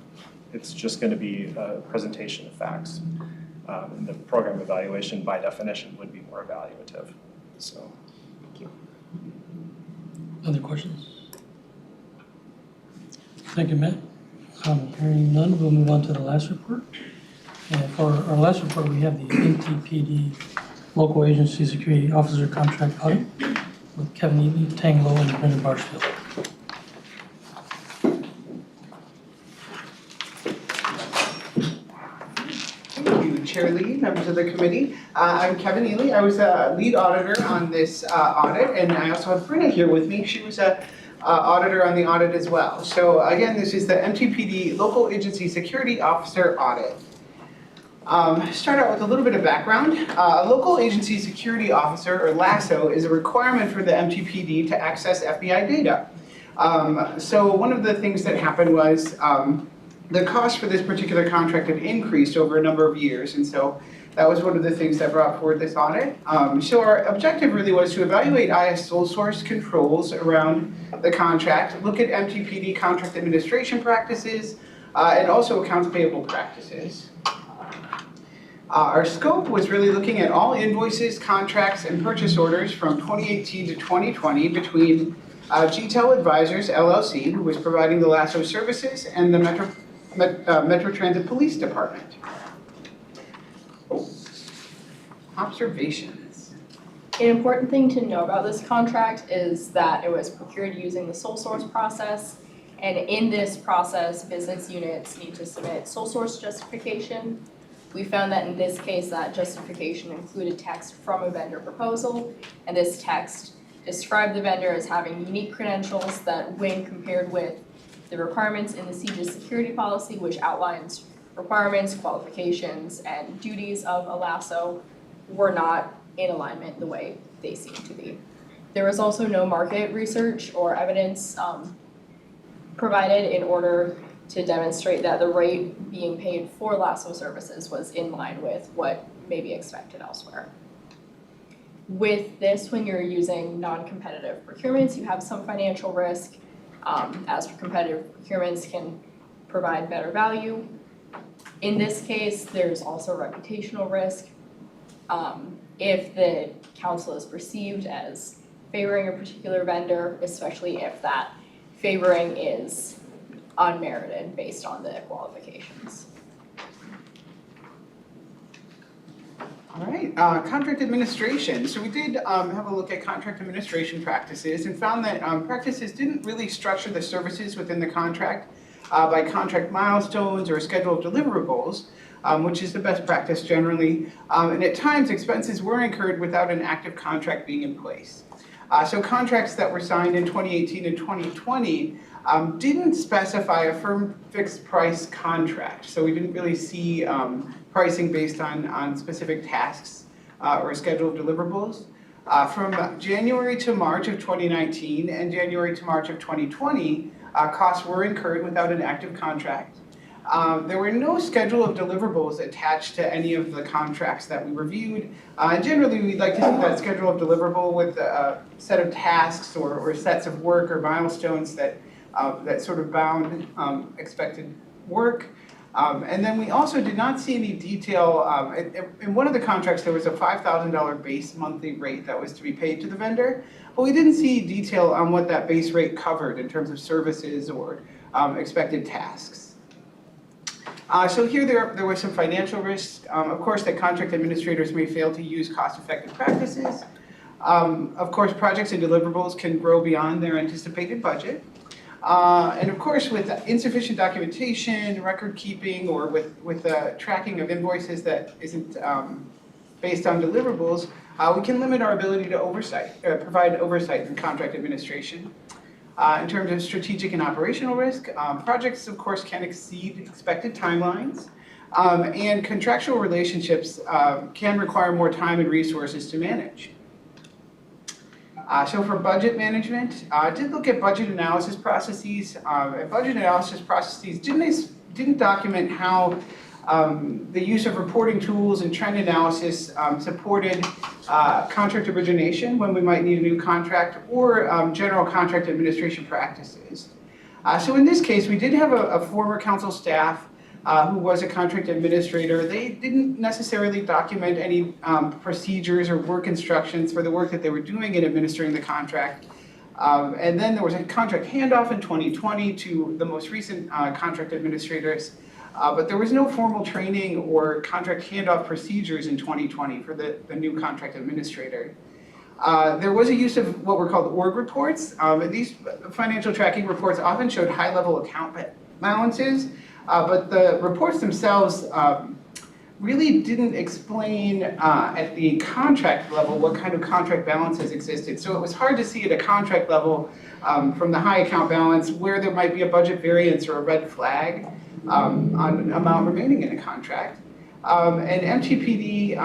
It's just going to be a presentation of facts. And the program evaluation, by definition, would be more evaluative. So, Thank you. Other questions? Thank you, Matt. Hearing none, we'll move on to the last report. And for our last report, we have the Mtpd Local Agency Security Officer Contract Audit with Kevin Ely, Tanglow, and Brynna Marshfield. Thank you, Chair Lee, members of the committee. I'm Kevin Ely. I was a lead auditor on this audit, and I also have Brynna here with me. She was a auditor on the audit as well. So again, this is the Mtpd Local Agency Security Officer Audit. Start out with a little bit of background. A local agency security officer, or LASO, is a requirement for the Mtpd to access FBI data. So one of the things that happened was the cost for this particular contract had increased over a number of years, and so that was one of the things that brought forward this audit. So our objective really was to evaluate IS sole source controls around the contract, look at Mtpd contract administration practices, and also accounts payable practices. Our scope was really looking at all invoices, contracts, and purchase orders from 2018 to 2020 between GTEL Advisors, LLC, who was providing the LASO services, and the Metro Transit Police Department. Observations. An important thing to know about this contract is that it was procured using the sole source process, and in this process, business units need to submit sole source justification. We found that in this case, that justification included text from a vendor proposal, and this text described the vendor as having unique credentials that, when compared with the requirements in the CJIS security policy, which outlines requirements, qualifications, and duties of a LASO, were not in alignment the way they seem to be. There was also no market research or evidence provided in order to demonstrate that the rate being paid for LASO services was in line with what may be expected elsewhere. With this, when you're using non-competitive procurements, you have some financial risk, as competitive procurements can provide better value. In this case, there's also reputational risk. If the council is perceived as favoring a particular vendor, especially if that favoring is unmerited based on the qualifications. All right, contract administration. So we did have a look at contract administration practices and found that practices didn't really structure the services within the contract by contract milestones or schedule of deliverables, which is the best practice generally. And at times, expenses were incurred without an active contract being in place. So contracts that were signed in 2018 and 2020 didn't specify a firm fixed price contract. So we didn't really see pricing based on specific tasks or scheduled deliverables. From January to March of 2019 and January to March of 2020, costs were incurred without an active contract. There were no schedule of deliverables attached to any of the contracts that we reviewed. Generally, we'd like to see that schedule of deliverable with a set of tasks or sets of work or milestones that sort of bound expected work. And then we also did not see any detail. In one of the contracts, there was a $5,000 base monthly rate that was to be paid to the vendor, but we didn't see detail on what that base rate covered in terms of services or expected tasks. So here there was some financial risk. Of course, that contract administrators may fail to use cost-effective practices. Of course, projects and deliverables can grow beyond their anticipated budget. And of course, with insufficient documentation, record keeping, or with the tracking of invoices that isn't based on deliverables, we can limit our ability to provide oversight in contract administration. In terms of strategic and operational risk, projects, of course, can exceed expected timelines. And contractual relationships can require more time and resources to manage. So for budget management, I did look at budget analysis processes. Budget analysis processes didn't document how the use of reporting tools and trend analysis supported contract origination when we might need a new contract, or general contract administration practices. So in this case, we did have a former council staff who was a contract administrator. They didn't necessarily document any procedures or work instructions for the work that they were doing in administering the contract. And then there was a contract handoff in 2020 to the most recent contract administrators. But there was no formal training or contract handoff procedures in 2020 for the new contract administrator. There was a use of what were called org reports. These financial tracking reports often showed high-level account balances, but the reports themselves really didn't explain at the contract level what kind of contract balances existed. So it was hard to see at a contract level from the high account balance where there might be a budget variance or a red flag on amount remaining in a contract. And Mtpd,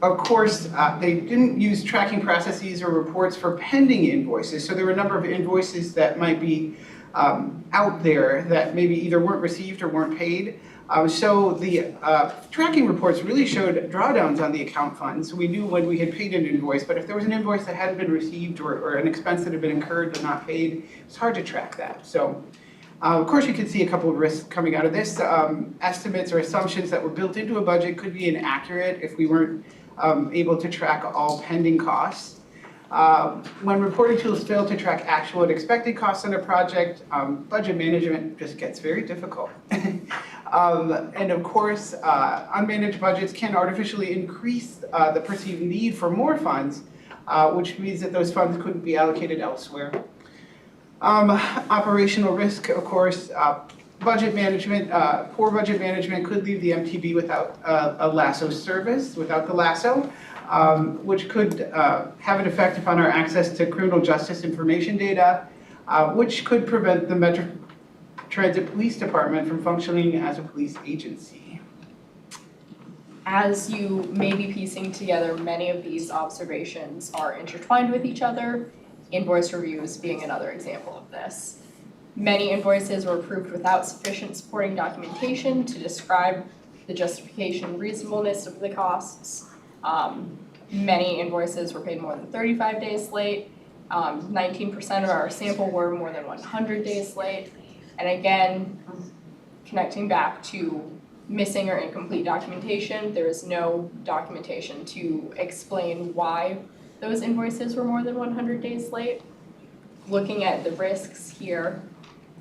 of course, they didn't use tracking processes or reports for pending invoices. So there were a number of invoices that might be out there that maybe either weren't received or weren't paid. So the tracking reports really showed drawdowns on the account funds. We knew when we had paid an invoice, but if there was an invoice that hadn't been received or an expense that had been incurred but not paid, it's hard to track that. So of course, you can see a couple of risks coming out of this. Estimates or assumptions that were built into a budget could be inaccurate if we weren't able to track all pending costs. When reporting tools fail to track actual and expected costs on a project, budget management just gets very difficult. And of course, unmanaged budgets can artificially increase the perceived need for more funds, which means that those funds couldn't be allocated elsewhere. Operational risk, of course, budget management, poor budget management could leave the Mtpd without a LASO service, without the LASO, which could have an effect upon our access to criminal justice information data, which could prevent the Metro Transit Police Department from functioning as a police agency. As you may be piecing together, many of these observations are intertwined with each other, invoice reviews being another example of this. Many invoices were approved without sufficient supporting documentation to describe the justification and reasonableness of the costs. Many invoices were paid more than 35 days late. 19% of our sample were more than 100 days late. And again, connecting back to missing or incomplete documentation, there is no documentation to explain why those invoices were more than 100 days late. Looking at the risks here,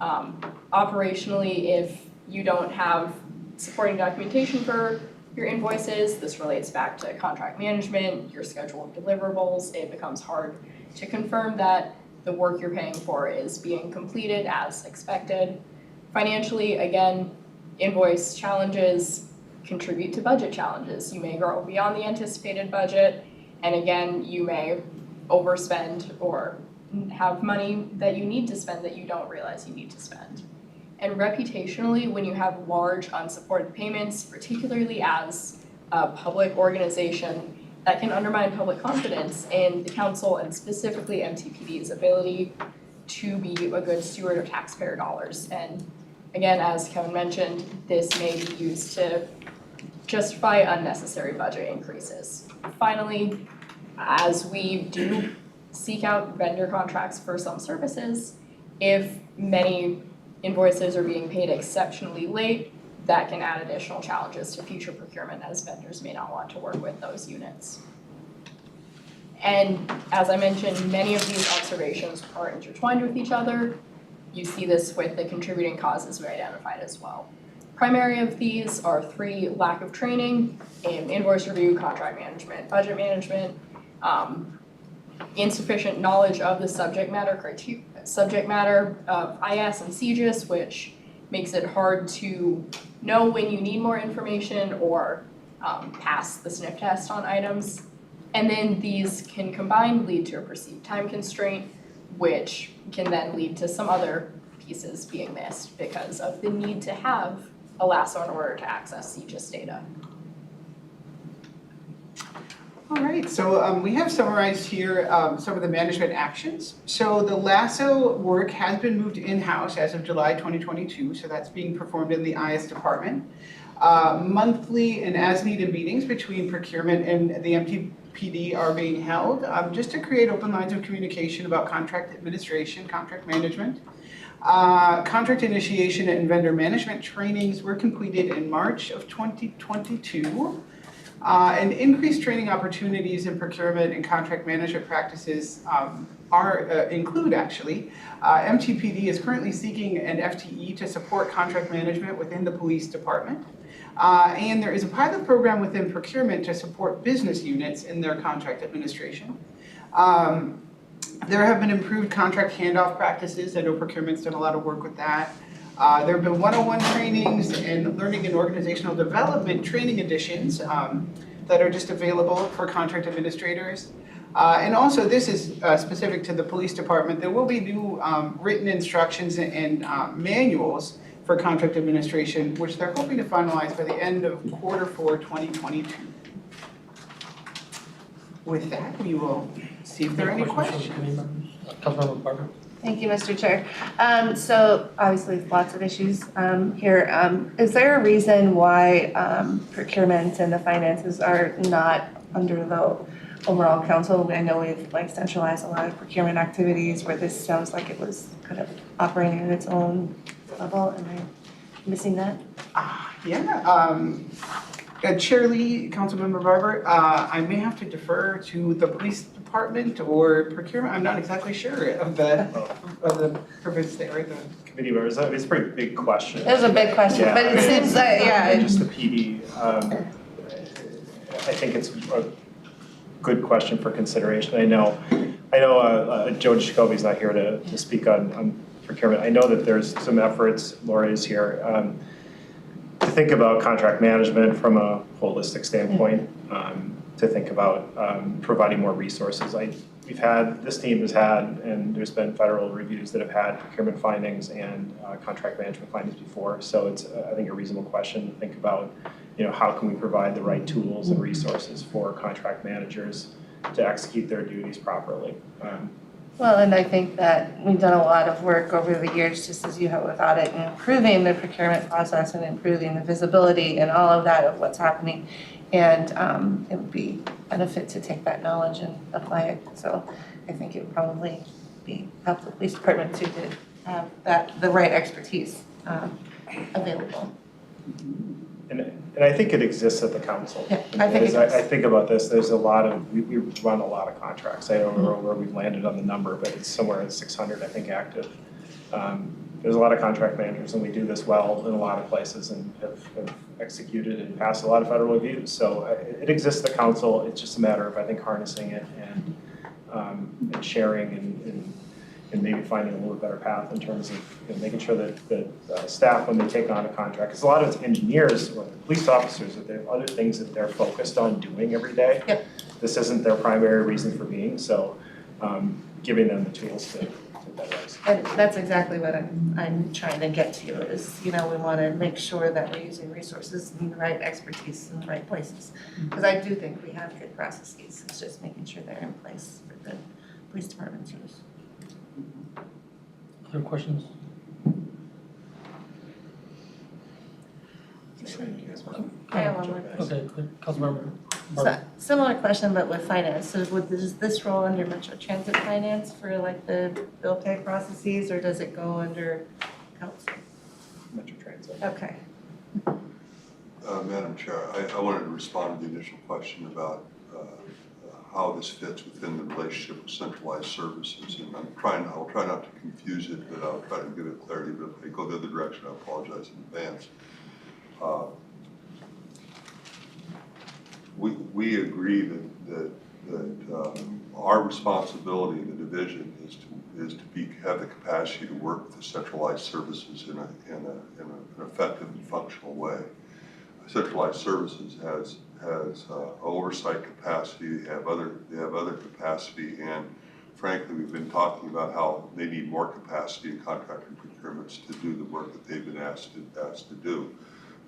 operationally, if you don't have supporting documentation for your invoices, this relates back to contract management, your schedule of deliverables. It becomes hard to confirm that the work you're paying for is being completed as expected. Financially, again, invoice challenges contribute to budget challenges. You may grow beyond the anticipated budget, and again, you may overspend or have money that you need to spend that you don't realize you need to spend. And reputationally, when you have large unsupported payments, particularly as a public organization, that can undermine public confidence in the council and specifically Mtpd's ability to be a good steward of taxpayer dollars. And again, as Kevin mentioned, this may be used to justify unnecessary budget increases. Finally, as we do seek out vendor contracts for some services, if many invoices are being paid exceptionally late, that can add additional challenges to future procurement as vendors may not want to work with those units. And as I mentioned, many of these observations are intertwined with each other. You see this with the contributing causes we identified as well. Primary of these are 3: lack of training in invoice review, contract management, budget management. insufficient knowledge of the subject matter of IS and CGIS, which makes it hard to know when you need more information or pass the sniff test on items. And then these can combined lead to a perceived time constraint, which can then lead to some other pieces being missed because of the need to have a LASO in order to access CGIS data. All right, so we have summarized here some of the management actions. So the LASO work has been moved in-house as of July 2022, so that's being performed in the IS department. Monthly and as-needed meetings between procurement and the Mtpd are being held just to create open lines of communication about contract administration, contract management. Contract initiation and vendor management trainings were completed in March of 2022. And increased training opportunities in procurement and contract management practices include actually. Mtpd is currently seeking an FTE to support contract management within the police department. And there is a pilot program within procurement to support business units in their contract administration. There have been improved contract handoff practices. I know procurement's done a lot of work with that. There have been 101 trainings and learning and organizational development training editions that are just available for contract administrators. And also, this is specific to the police department. There will be new written instructions and manuals for contract administration, which they're hoping to finalize by the end of Q4 2022. With that, we will see if there are any questions. Councilmember Barber. Thank you, Mr. Chair. So obviously lots of issues here. Is there a reason why procurement and the finances are not under the overall council? I know we've centralized a lot of procurement activities where this sounds like it was kind of operating at its own level. Am I missing that? Chair Lee, Councilmember Barber, I may have to defer to the police department or procurement. I'm not exactly sure of the purpose there. Committee members, it's a pretty big question. It was a big question, but it seems that, Just the PD, I think it's a good question for consideration. I know Joe Jacoby's not here to speak on procurement. I know that there's some efforts, Laura is here, to think about contract management from a holistic standpoint, to think about providing more resources. This team has had, and there's been federal reviews that have had procurement findings and contract management findings before. So it's, I think, a reasonable question to think about, how can we provide the right tools and resources for contract managers to execute their duties properly. Well, and I think that we've done a lot of work over the years, just as you have with audit, and improving the procurement process and improving the visibility and all of that of what's happening. And it would be a benefit to take that knowledge and apply it. So I think it would probably help the police department to have the right expertise available. And I think it exists at the council. Yeah, I think it does. I think about this, there's we run a lot of contracts. I don't know where we've landed on the number, but it's somewhere at 600, I think, active. There's a lot of contract managers, and we do this well in a lot of places and have executed and passed a lot of federal reviews. So it exists at the council. It's just a matter of, I think, harnessing it and sharing and maybe finding a little better path in terms of making sure that staff, when they take on a contract, because a lot of it's engineers or police officers, that they have other things that they're focused on doing every day. Yep. This isn't their primary reason for being, so giving them the tools to better execute. And that's exactly what I'm trying to get to is, we want to make sure that we're using resources and the right expertise in the right places. Because I do think we have good processes. It's just making sure they're in place for the police department's use. Other questions? I have one more question. Okay, Councilmember So, Barber. similar question, but with finance. So does this roll under Metro Transit Finance for the bill pay processes, or does it go under council? Metro Transit. Okay. Madam Chair, I wanted to respond to the initial question about how this fits within the relationship with centralized services. And I'll try not to confuse it, but I'll try to give it clarity. But if I go the other direction, I apologize in advance. We agree that responsibility in the division is to have the capacity to work with the centralized services in an effective and functional way. Centralized services has oversight capacity. They have other capacity, and frankly, we've been talking about how they need more capacity in contracting procurements to do the work that they've been asked to do.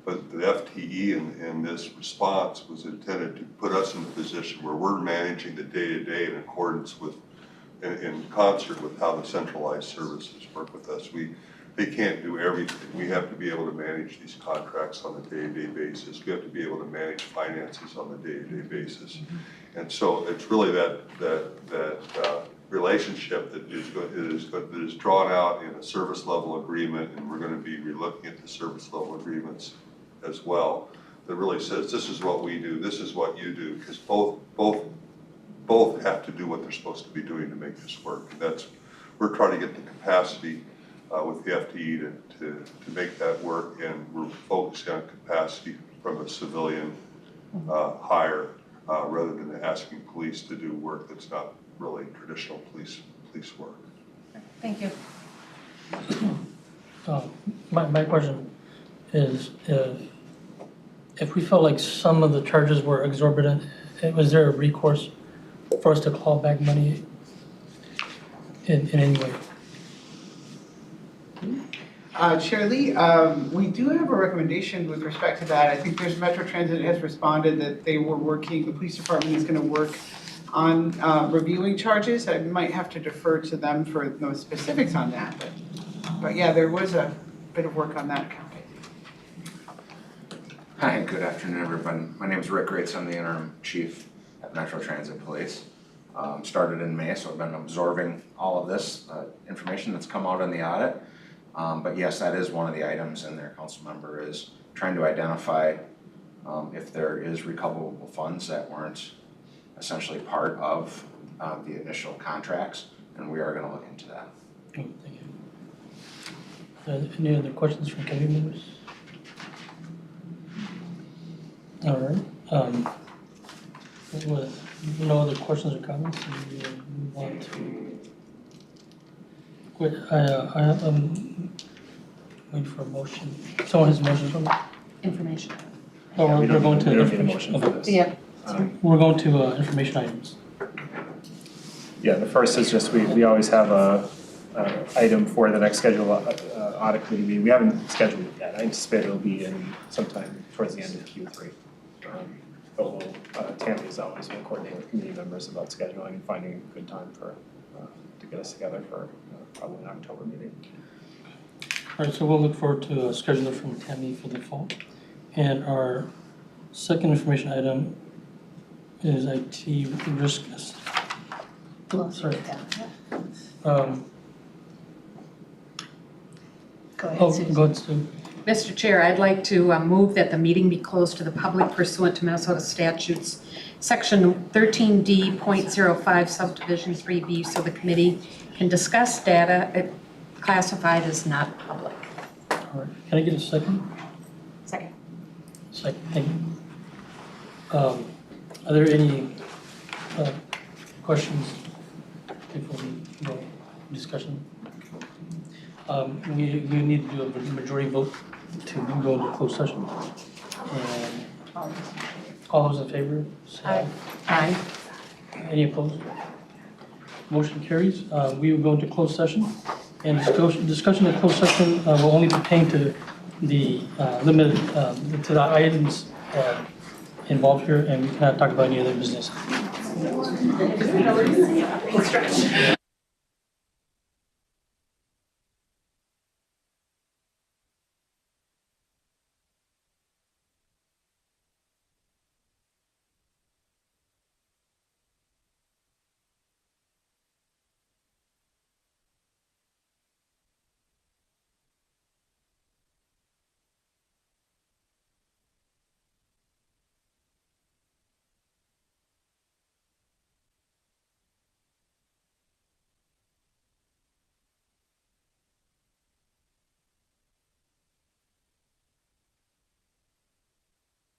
But the FTE in this response was intended to put us in a position where we're managing the day-to-day in accordance with, in concert with how the centralized services work with us. They can't do everything. We have to be able to manage these contracts on a day-to-day basis. We have to be able to manage finances on a day-to-day basis. And so it's really that relationship that is drawn out in a service level agreement, and we're going to be relooking at the service level agreements as well, that really says this is what we do, this is what you do, because both have to do what they're supposed to be doing to make this work. And we're trying to get the capacity with the FTE to make that work, and we're focusing on capacity from a civilian hire rather than asking police to do work that's not really traditional police work. Thank you. My question is, if we felt like some of the charges were exorbitant, was there a recourse for us to claw back money in any way? Chair Lee, we do have a recommendation with respect to that. I think there's Metro Transit has responded that the police department is going to work on reviewing charges. I might have to defer to them for no specifics on that, but yeah, there was a bit of work on that account. Hi, good afternoon, everyone. My name is Rick Grates. I'm the interim chief at Metro Transit Police. Started in May, so I've been absorbing all of this information that's come out in the audit. But yes, that is one of the items in there. Council member is trying to identify if there is recoverable funds that weren't essentially part of the initial contracts, and we are going to look into that. Oh, thank you. Any other questions from committee members? All right. With no other questions or comments, we will move on to. Wait, wait for a motion. Someone has a motion from me? Information. Oh, we're going to We don't need a information. motion for Okay. this. Yeah. We're going to information items. Yeah, the first is just we always have a item for the next scheduled audit committee meeting. We haven't scheduled it yet. I anticipate it'll be in sometime towards the end of Q3. But Tammy is always been coordinating with committee members about scheduling and finding a good time to get us together for probably an October meeting. All right, so we'll look forward to a schedule from Tammy for the fall. And our second information item is IT risk assessment. Sorry. Go ahead, Oh, Susan. go ahead, Sue. Mr. Chair, I'd like to move that the meeting be closed to the public pursuant to Minnesota Statutes, Section 13D.05, Subdivision 3B, so the committee can discuss data classified as not public. All right, can I get a second? Second. Second, thank you. Are there any questions before we go discussion? We need to do a majority vote to go into closed session. And all those in favor, say aye. Aye. Any opposed? Motion carries. We will go into closed session. And discussion of closed session will only pertain to the limited, to the items involved here, and we cannot talk about any other business.